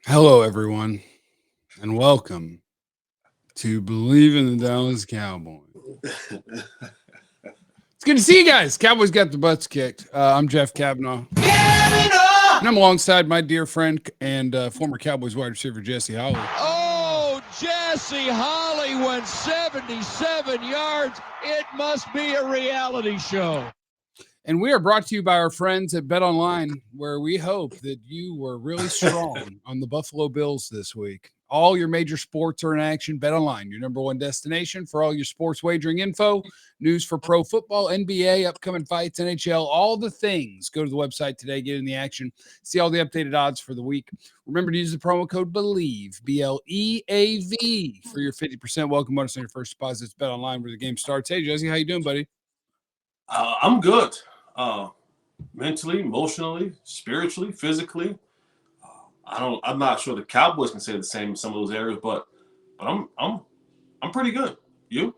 Hello, everyone, and welcome to Believe in the Dallas Cowboys. It's good to see you guys. Cowboys got the butts kicked. I'm Jeff Cavanaugh, and I'm alongside my dear friend and former Cowboys wide receiver, Jesse Holley. Oh, Jesse Holley went 77 yards. It must be a reality show. And we are brought to you by our friends at Bet Online, where we hope that you were really strong on the Buffalo Bills this week. All your major sports are in action. Bet Online, your number one destination for all your sports wagering info, news for pro football, NBA, upcoming fights, NHL, all the things. Go to the website today, get in the action, see all the updated odds for the week. Remember to use the promo code BELIEVE, BLEAV, for your 50% welcome bonus on your first deposit. It's Bet Online where the game starts. Hey, Jesse, how you doing, buddy? I'm good. Mentally, emotionally, spiritually, physically. I'm not sure the Cowboys can say the same in some of those areas, but I'm pretty good. You?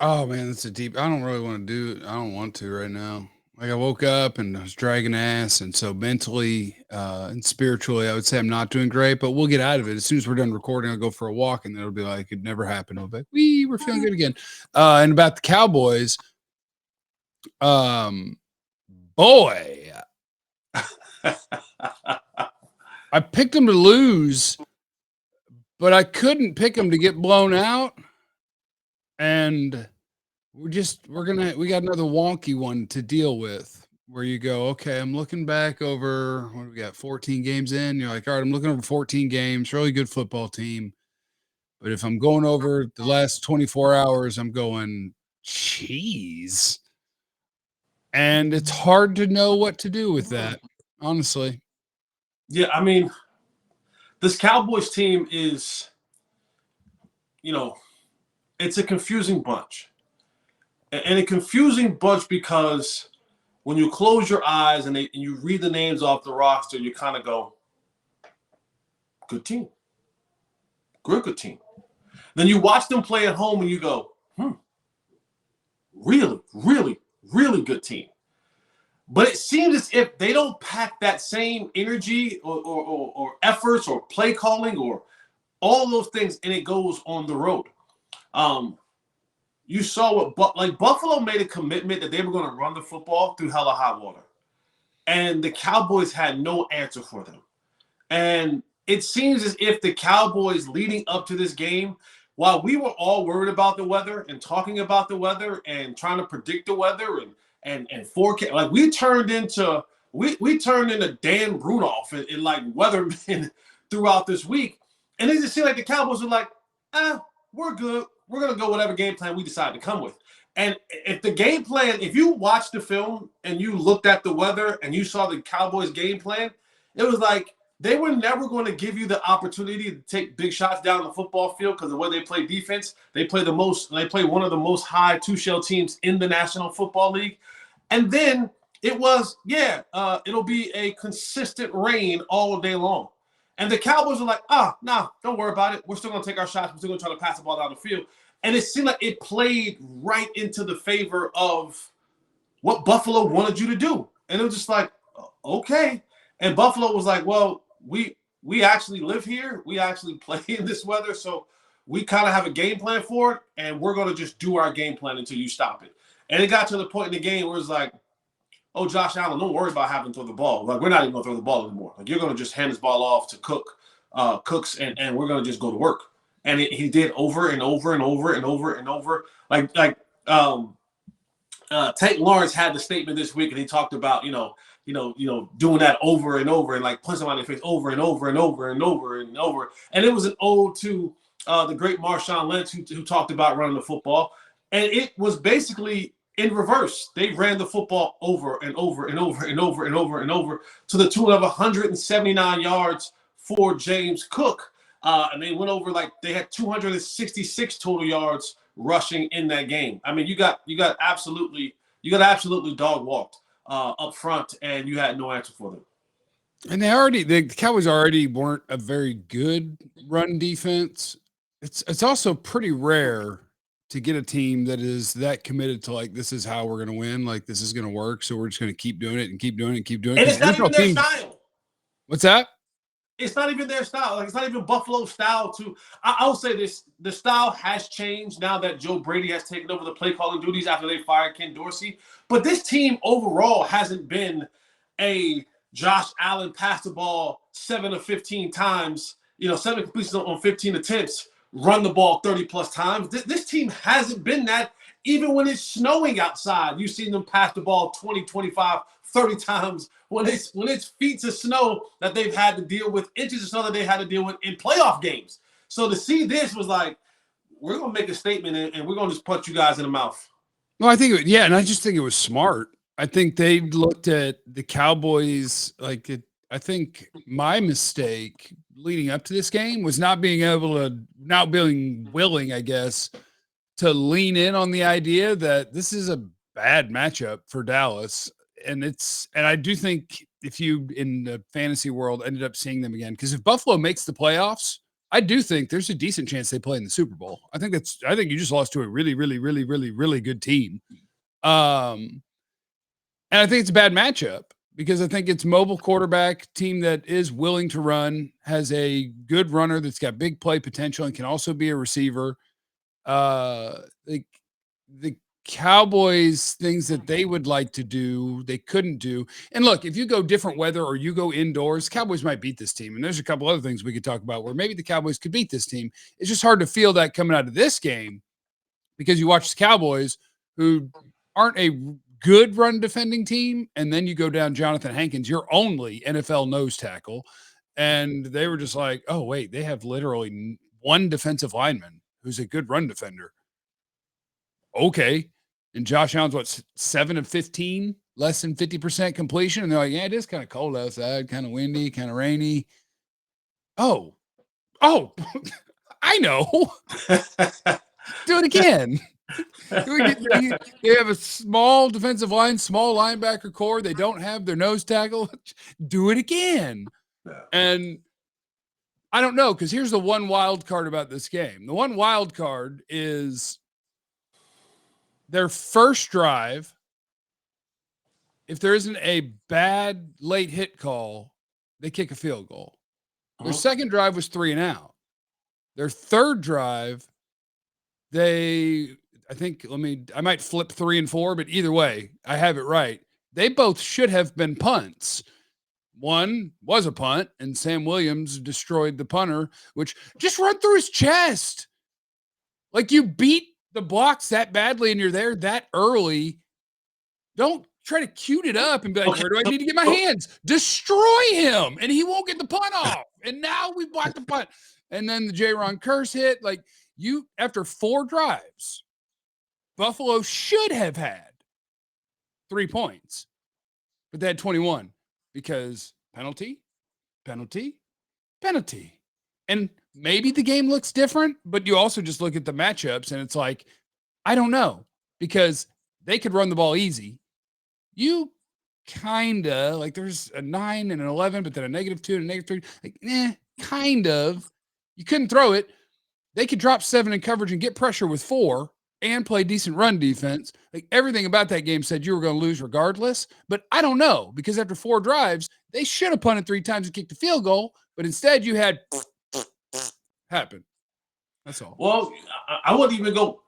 Oh man, that's a deep. I don't really want to do it. I don't want to right now. Like I woke up and I was dragging ass, and so mentally and spiritually, I would say I'm not doing great. But we'll get out of it as soon as we're done recording. I'll go for a walk, and it'll be like it never happened. I'll be like, we're feeling good again. And about the Cowboys, boy, I picked them to lose, but I couldn't pick them to get blown out. And we got another wonky one to deal with where you go, okay, I'm looking back over what do we got 14 games in. You're like, all right, I'm looking over 14 games, really good football team. But if I'm going over the last 24 hours, I'm going, geez. And it's hard to know what to do with that, honestly. Yeah, I mean, this Cowboys team is, it's a confusing bunch. And a confusing bunch because when you close your eyes and you read the names off the roster, you kind of go, good team. Good team. Then you watch them play at home and you go, really, really, really good team. But it seems as if they don't pack that same energy or efforts or play calling or all those things, and it goes on the road. You saw what Buffalo made a commitment that they were going to run the football through hell or high water, and the Cowboys had no answer for them. And it seems as if the Cowboys leading up to this game, while we were all worried about the weather and talking about the weather and trying to predict the weather and forecast, like we turned into Dan Rudolph and like weathermen throughout this week. And it just seemed like the Cowboys were like, we're good. We're going to go whatever game plan we decide to come with. And if the game plan, if you watched the film and you looked at the weather and you saw the Cowboys game plan, it was like they were never going to give you the opportunity to take big shots down the football field because the way they play defense, they play one of the most high two-shell teams in the National Football League. And then it was, it'll be a consistent rain all day long. And the Cowboys are like, nah, don't worry about it. We're still going to take our shots. We're still going to try to pass the ball down the field. And it seemed like it played right into the favor of what Buffalo wanted you to do. And it was just like, okay. And Buffalo was like, well, we actually live here. We actually play in this weather. So we kind of have a game plan for it. And we're going to just do our game plan until you stop it. And it got to the point in the game where it's like, oh, Josh Allen, don't worry about having to throw the ball. Like, we're not even going to throw the ball anymore. Like, you're going to just hand this ball off to Cooks, and we're going to just go to work. And he did over and over and over and over and over. Tank Lawrence had the statement this week, and he talked about, doing that over and over and like punch somebody in the face over and over and over and over and over. And it was an ode to the great Marshawn Lynch who talked about running the football. And it was basically in reverse. They ran the football over and over and over and over and over and over to the tune of 179 yards for James Cook. And they went over they had 266 total yards rushing in that game. I mean, you got absolutely dog walked up front, and you had no answer for them. And the Cowboys already weren't a very good run defense. It's also pretty rare to get a team that is that committed to like, this is how we're going to win. Like, this is going to work. So we're just going to keep doing it and keep doing it and keep doing it. And it's not even their style. What's that? It's not even their style. Like, it's not even Buffalo style. I'll say this: the style has changed now that Joe Brady has taken over the play calling duties after they fired Ken Dorsey. But this team overall hasn't been a Josh Allen pass the ball 7 of 15 times. 7 completions on 15 attempts. Run the ball 30 plus times. This team hasn't been that. Even when it's snowing outside, you've seen them pass the ball 20, 25, 30 times. When it's feet of snow that they've had to deal with, inches of snow that they had to deal with in playoff games. So to see this was like, we're going to make a statement and we're going to just punch you guys in the mouth. No, I think, and I just think it was smart. I think they looked at the Cowboys like it. I think my mistake leading up to this game was not being willing, I guess, to lean in on the idea that this is a bad matchup for Dallas. And I do think if you in the fantasy world ended up seeing them again, because if Buffalo makes the playoffs, I do think there's a decent chance they play in the Super Bowl. I think you just lost to a really, really, really, really, really good team. And I think it's a bad matchup because I think it's mobile quarterback team that is willing to run, has a good runner that's got big play potential and can also be a receiver. The Cowboys, things that they would like to do, they couldn't do. And look, if you go different weather or you go indoors, Cowboys might beat this team. And there's a couple other things we could talk about where maybe the Cowboys could beat this team. It's just hard to feel that coming out of this game because you watch the Cowboys who aren't a good run defending team. And then you go down Jonathan Hankins, your only NFL nose tackle. And they were just like, oh, wait, they have literally one defensive lineman who's a good run defender. Okay. And Josh Allen's 7 of 15, less than 50% completion. And they're like, yeah, it is kind of cold outside, kind of windy, kind of rainy. Oh, I know. Do it again. They have a small defensive line, small linebacker core. They don't have their nose tackle. Do it again. And I don't know, because here's the one wild card about this game. The one wild card is their first drive. If there isn't a bad late hit call, they kick a field goal. Their second drive was 3 and out. Their third drive, I might flip 3 and 4, but either way, I have it right. They both should have been punts. One was a punt, and Sam Williams destroyed the punter, which just run through his chest. Like, you beat the blocks that badly and you're there that early. Don't try to cute it up and be like, where do I need to get my hands? Destroy him, and he won't get the punt off. And now we blocked the punt. And then the J-Ron Curse hit. Like, after 4 drives, Buffalo should have had 3 points, but they had 21 because penalty. And maybe the game looks different, but you also just look at the matchups and it's like, I don't know, because they could run the ball easy. You kind of like there's a 9 and an 11, but then a -2 and a -3. Like, kind of. You couldn't throw it. They could drop 7 in coverage and get pressure with 4 and play decent run defense. Like, everything about that game said you were going to lose regardless, but I don't know, because after 4 drives, they should have punted 3 times and kicked a field goal, but instead you had happen. That's all. Well, I wouldn't even go.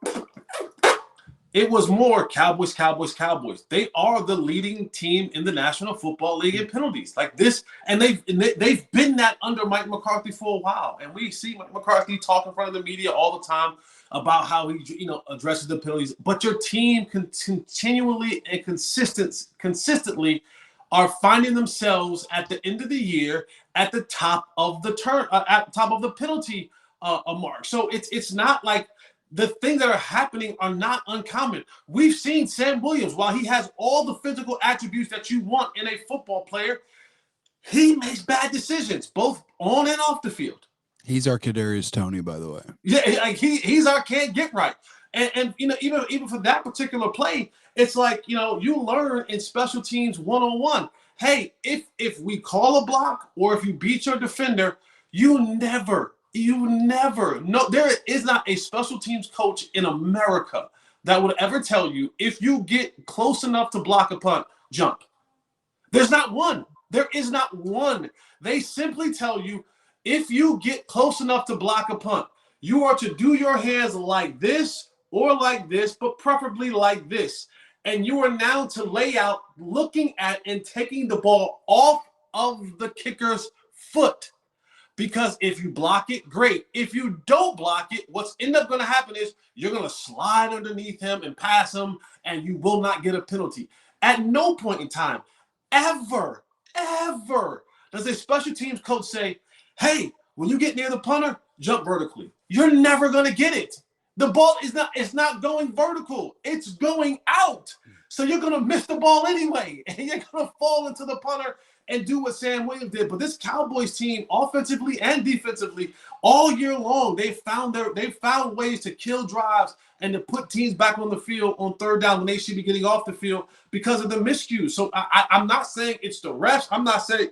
It was more Cowboys. They are the leading team in the National Football League in penalties like this. And they've been that under Mike McCarthy for a while. And we see Mike McCarthy talk in front of the media all the time about how he, addresses the penalties. But your team continually and consistently are finding themselves at the end of the year at the top of the penalty mark. So it's not like the things that are happening are not uncommon. We've seen Sam Williams, while he has all the physical attributes that you want in a football player, he makes bad decisions, both on and off the field. He's our Kadarius Toney, by the way. Yeah, like he's our can't get right. And even for that particular play, it's like, you learn in special teams one-on-one. Hey, if we call a block or if you beat your defender, you never know. There is not a special teams coach in America that would ever tell you if you get close enough to block a punt, jump. There's not one. There is not one. They simply tell you, if you get close enough to block a punt, you are to do your hands like this or like this, but preferably like this. And you are now to lay out, looking at and taking the ball off of the kicker's foot. Because if you block it, great. If you don't block it, what's end up going to happen is you're going to slide underneath him and pass him, and you will not get a penalty. At no point in time, ever, does a special teams coach say, hey, when you get near the punter, jump vertically. You're never going to get it. The ball it's not going vertical. It's going out. So you're going to miss the ball anyway, and you're going to fall into the punter and do what Sam Williams did. But this Cowboys team, offensively and defensively, all year long, they found ways to kill drives and to put teams back on the field on third down when they should be getting off the field because of the miscues. So I'm not saying it's the refs. I'm not saying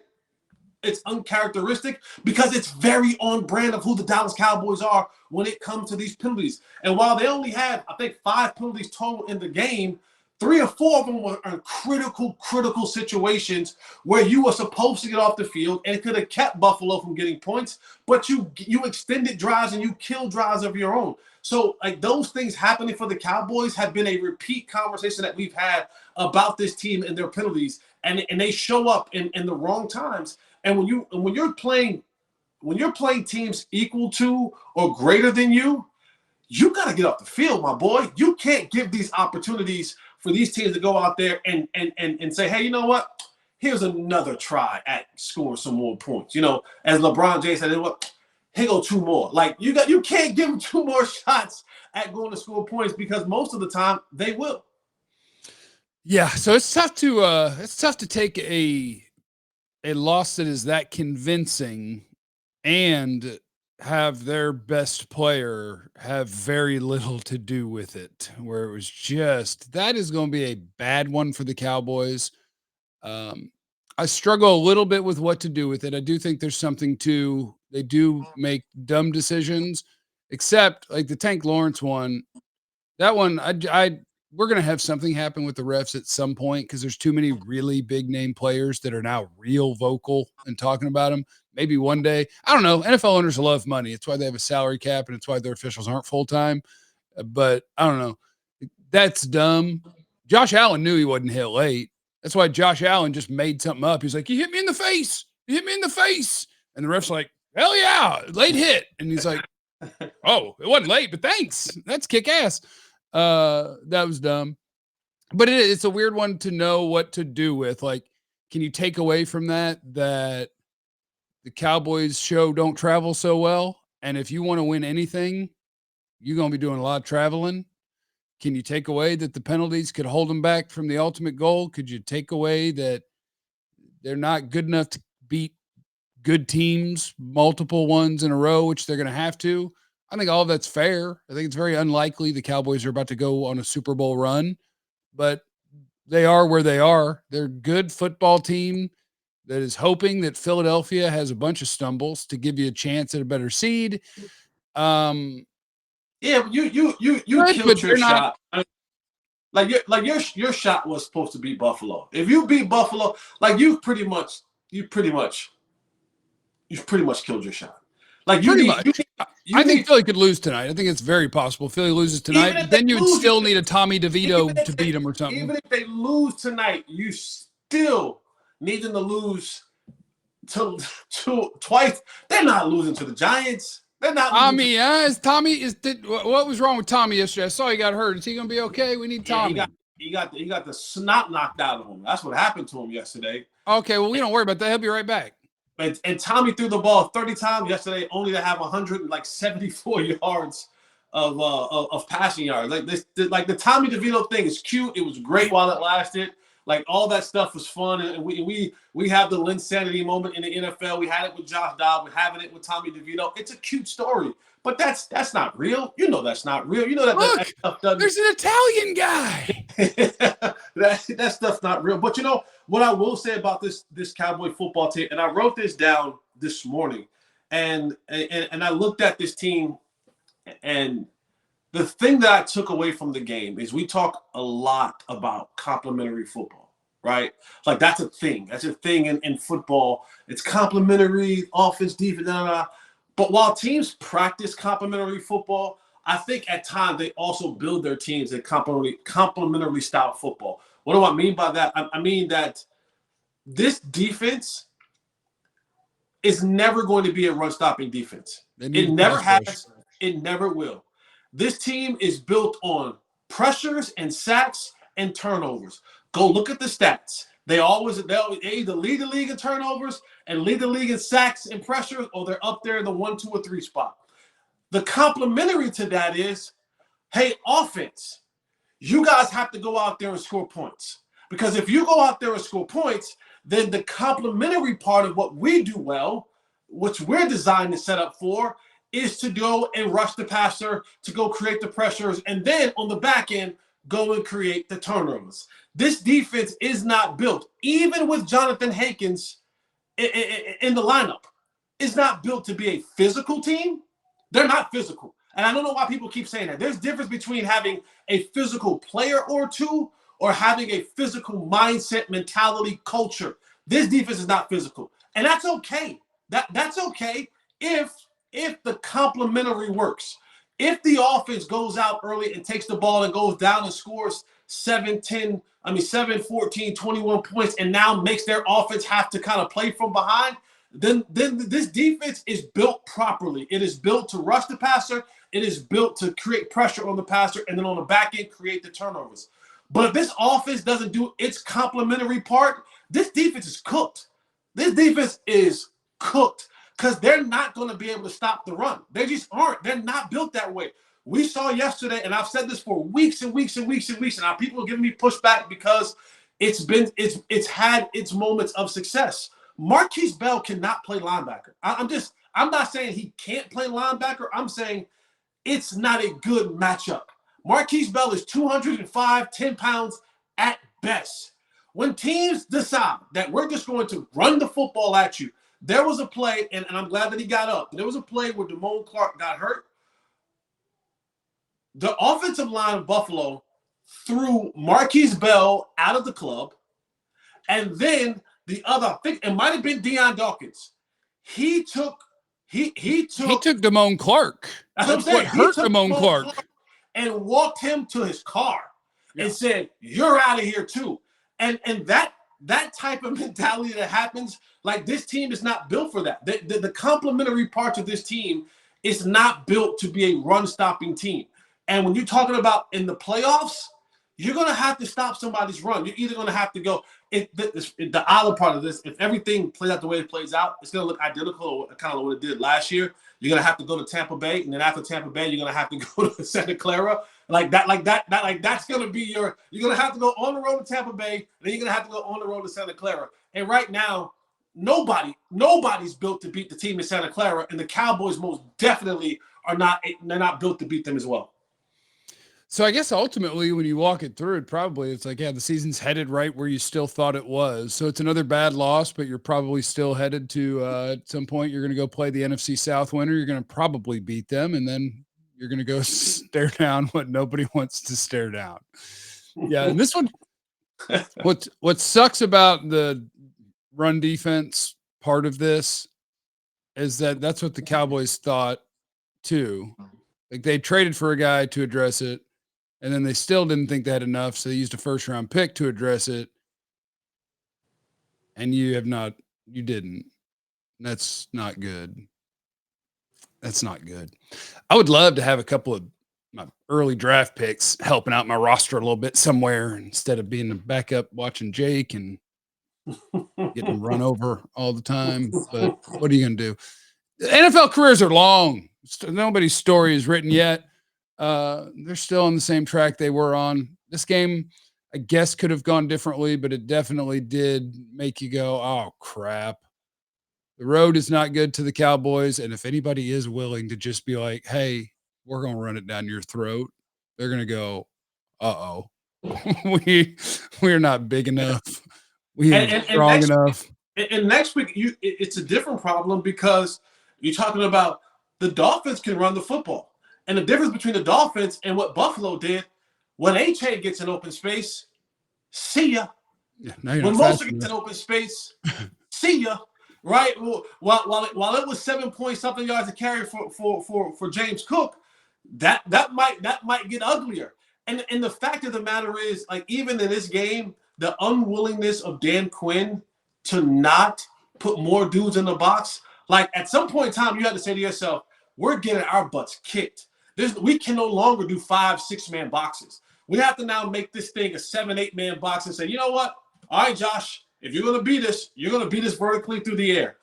it's uncharacteristic, because it's very on brand of who the Dallas Cowboys are when it comes to these penalties. And while they only had, I think, 5 penalties total in the game, 3 or 4 of them were in critical situations where you were supposed to get off the field, and it could have kept Buffalo from getting points, but you extended drives and you killed drives of your own. So, like, those things happening for the Cowboys have been a repeat conversation that we've had about this team and their penalties, and they show up in the wrong times. And when you're playing teams equal to or greater than you got to get off the field, my boy. You can't give these opportunities for these teams to go out there and say, hey, you know what? Here's another try at scoring some more points. You know, as LeBron James said, here go 2 more. Like, you can't give them 2 more shots at going to score points, because most of the time they will. Yeah, so it's tough to take a loss that is that convincing and have their best player have very little to do with it, where it was just, that is going to be a bad one for the Cowboys. I struggle a little bit with what to do with it. I do think there's something to, they do make dumb decisions, except like the Tank Lawrence one, that one, we're going to have something happen with the refs at some point, because there's too many really big name players that are now real vocal and talking about them. Maybe one day, I don't know. NFL owners love money. It's why they have a salary cap, and it's why their officials aren't full-time. But I don't know. That's dumb. Josh Allen knew he wasn't hit late. That's why Josh Allen just made something up. He's like, you hit me in the face. You hit me in the face. And the ref's like, hell yeah, late hit. And he's like, oh, it wasn't late, but thanks. That's kick ass. That was dumb. But it's a weird one to know what to do with. Like, can you take away from that the Cowboys show don't travel so well? And if you want to win anything, you're going to be doing a lot of traveling. Can you take away that the penalties could hold them back from the ultimate goal? Could you take away that they're not good enough to beat good teams, multiple ones in a row, which they're going to have to? I think all of that's fair. I think it's very unlikely the Cowboys are about to go on a Super Bowl run, but they are where they are. They're a good football team that is hoping that Philadelphia has a bunch of stumbles to give you a chance at a better seed. Yeah, but you killed your shot. Like your shot was supposed to beat Buffalo. If you beat Buffalo, like you pretty much killed your shot. Like I think Philly could lose tonight. I think it's very possible Philly loses tonight. But then you would still need a Tommy DeVito to beat him or something. Even if they lose tonight, you still need them to lose to twice. They're not losing to the Giants. They're not. What was wrong with Tommy yesterday? I saw he got hurt. Is he going to be okay? We need Tommy. He got the snot knocked out of him. That's what happened to him yesterday. Okay, well, we don't worry about that. He'll be right back. And Tommy threw the ball 30 times yesterday, only to have 174 yards of passing yards. Like the Tommy DeVito thing is cute. It was great while it lasted. Like, all that stuff was fun, and we have the Linsanity moment in the NFL. We had it with Josh Dobbs. We're having it with Tommy DeVito. It's a cute story, but that's not real. You know that's not real. You know that stuff doesn't. There's an Italian guy. that stuff's not real. But you know what I will say about this Cowboy football team, and I wrote this down this morning, and I looked at this team, and the thing that I took away from the game is we talk a lot about complementary football. right? Like that's a thing. That's a thing in football. It's complementary, offense, defense, blah, blah, blah. But while teams practice complementary football, I think at times they also build their teams in complementary style football. What do I mean by that? I mean that this defense is never going to be a run-stopping defense. It never has. It never will. This team is built on pressures and sacks and turnovers. Go look at the stats. They either lead the league in turnovers and lead the league in sacks and pressures, or they're up there in the 1, 2, or 3 spot. The complementary to that is, hey, offense, you guys have to go out there and score points. Because if you go out there and score points, then the complementary part of what we do well, which we're designed to set up for, is to go and rush the passer, to go create the pressures, and then on the back end, go and create the turnovers. This defense is not built, even with Jonathan Hankins in the lineup, is not built to be a physical team. They're not physical. And I don't know why people keep saying that. There's a difference between having a physical player or two or having a physical mindset, mentality, culture. This defense is not physical. And that's okay. That's okay if the complementary works. If the offense goes out early and takes the ball and goes down and scores 7, 14, 21 points and now makes their offense have to kind of play from behind, then this defense is built properly. It is built to rush the passer. It is built to create pressure on the passer and then on the back end create the turnovers. But if this offense doesn't do its complementary part, this defense is cooked. This defense is cooked because they're not going to be able to stop the run. They just aren't. They're not built that way. We saw yesterday, and I've said this for weeks and weeks and weeks and weeks, and now people are giving me pushback because it's had its moments of success. Marquise Bell cannot play linebacker. I'm not saying he can't play linebacker. I'm saying it's not a good matchup. Marquise Bell is 205, 10 pounds at best. When teams decide that we're just going to run the football at you, there was a play, and I'm glad that he got up. There was a play where Damone Clark got hurt. The offensive line of Buffalo threw Marquise Bell out of the club, and then the other, I think it might have been Deion Dawkins. He took Damone Clark. That's what hurt Damone Clark. And walked him to his car and said, "You're out of here too." And that type of mentality that happens, like this team is not built for that. The complementary parts of this team is not built to be a run-stopping team. And when you're talking about in the playoffs, you're going to have to stop somebody's run. You're either going to have to go the other part of this, if everything plays out the way it plays out, it's going to look identical to kind of what it did last year. You're going to have to go to Tampa Bay, and then after Tampa Bay, you're going to have to go to Santa Clara. That's going to be you're going to have to go on the road to Tampa Bay, and then you're going to have to go on the road to Santa Clara. And right now, nobody's built to beat the team in Santa Clara, and the Cowboys most definitely they're not built to beat them as well. So I guess ultimately when you walk it through, it's like, the season's headed right where you still thought it was. So it's another bad loss, but you're probably still headed to at some point you're going to go play the NFC South winner. You're going to probably beat them, and then you're going to go stare down what nobody wants to stare down. Yeah, and this one, what sucks about the run defense part of this is that's what the Cowboys thought too. Like they traded for a guy to address it. And then they still didn't think they had enough, so they used a first-round pick to address it. And you didn't. That's not good. That's not good. I would love to have a couple of my early draft picks helping out my roster a little bit somewhere instead of being a backup watching Jake and getting run over all the time. But what are you going to do? The NFL careers are long. Nobody's story is written yet. They're still on the same track they were on. This game, I guess, could have gone differently, but it definitely did make you go, oh, crap. The road is not good to the Cowboys, and if anybody is willing to just be like, hey, we're going to run it down your throat, they're going to go, uh-oh. We're not big enough. We ain't strong enough. And next week, it's a different problem because you're talking about the Dolphins can run the football. And the difference between the Dolphins and what Buffalo did, when H.A. gets in open space, see ya. Yeah, now you're When not Moster fast gets enough. an open space, see ya. Right? While it was 7 point something yards to carry for James Cook, that might get uglier. And the fact of the matter is, like, even in this game, the unwillingness of Dan Quinn to not put more dudes in the box, like at some point in time, you had to say to yourself, we're getting our butts kicked. We can no longer do 5-6-man boxes. We have to now make this thing a 7-8-man box and say, you know what? All right, Josh, if you're going to beat us, you're going to beat us vertically through the air.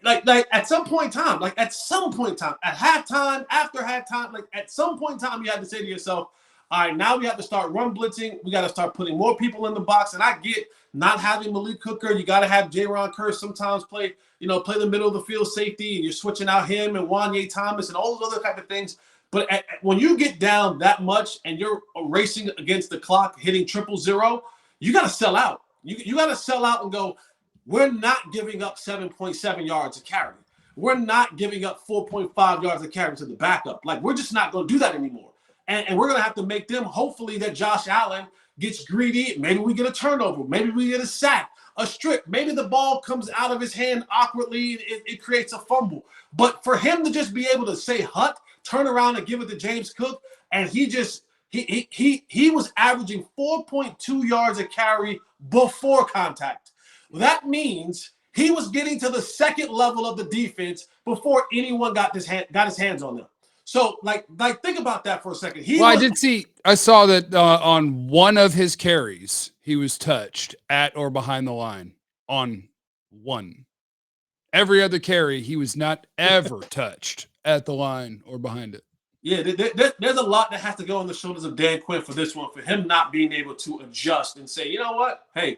Like at some point in time, at halftime, after halftime, like at some point in time, you have to say to yourself, all right, now we have to start run blitzing. We got to start putting more people in the box. And I get not having Malik Hooker. You got to have Jaron Curse sometimes play the middle of the field safety, and you're switching out him and Wanye Thomas and all those other type of things. But when you get down that much and you're racing against the clock, hitting 000, you got to sell out. You got to sell out and go, we're not giving up 7.7 yards a carry. We're not giving up 4.5 yards a carry to the backup. Like, we're just not going to do that anymore. And we're going to have to make them, hopefully, that Josh Allen gets greedy. Maybe we get a turnover. Maybe we get a sack, a strip. Maybe the ball comes out of his hand awkwardly. It creates a fumble. But for him to just be able to say hut, turn around and give it to James Cook, and he was averaging 4.2 yards a carry before contact. That means he was getting to the second level of the defense before anyone got his hands on them. So, like, think about that for a second. I saw that on one of his carries, he was touched at or behind the line on one. Every other carry, he was not ever touched at the line or behind it. Yeah, there's a lot that has to go on the shoulders of Dan Quinn for this one, for him not being able to adjust and say, you know what? Hey,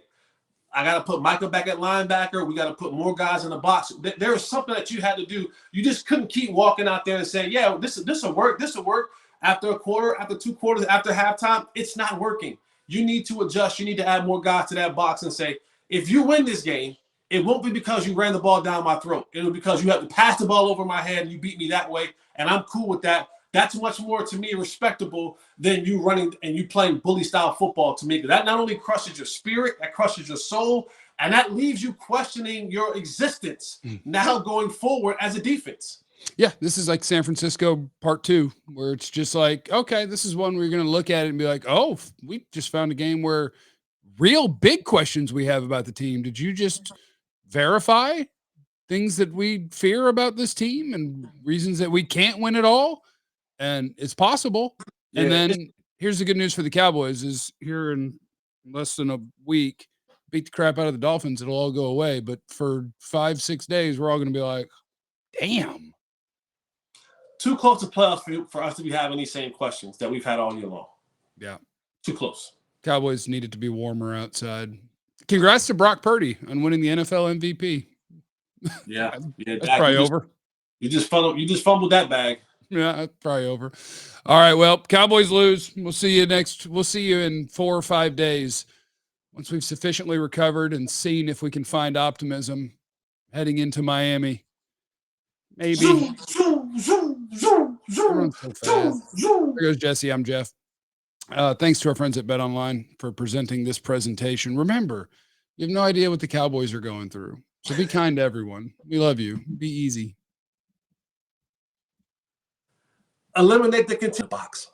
I got to put Micah back at linebacker. We got to put more guys in the box. There was something that you had to do. You just couldn't keep walking out there and saying, yeah, this will work. This will work after a quarter, after 2 quarters, after halftime. It's not working. You need to adjust. You need to add more guys to that box and say, if you win this game, it won't be because you ran the ball down my throat. It'll be because you have to pass the ball over my head and you beat me that way, and I'm cool with that. That's much more, to me, respectable than you running and you playing bully-style football to me. That not only crushes your spirit, that crushes your soul, and that leaves you questioning your existence now going forward as a defense. Yeah, this is like San Francisco part 2, where it's just like, okay, this is one where you're going to look at it and be like, oh, we just found a game where real big questions we have about the team. Did you just verify things that we fear about this team and reasons that we can't win at all? And it's possible. Yeah. And then here's the good news for the Cowboys is here in less than a week, beat the crap out of the Dolphins. It'll all go away. But for 5-6 days, we're all going to be like, damn. Too close to playoffs for us to be having these same questions that we've had all year long. Yeah. Too close. Cowboys needed to be warmer outside. Congrats to Brock Purdy on winning the NFL MVP. Yeah. That's probably over. You just fumbled that bag. Yeah, that's probably over. All right. Well, Cowboys lose. We'll see you in 4 or 5 days once we've sufficiently recovered and seen if we can find optimism heading into Miami. Maybe. Everyone's so fast. There goes Jesse. I'm Jeff. Thanks to our friends at BetOnline for presenting this presentation. Remember, you have no idea what the Cowboys are going through. So be kind to everyone. We love you. Be easy. Eliminate the content box.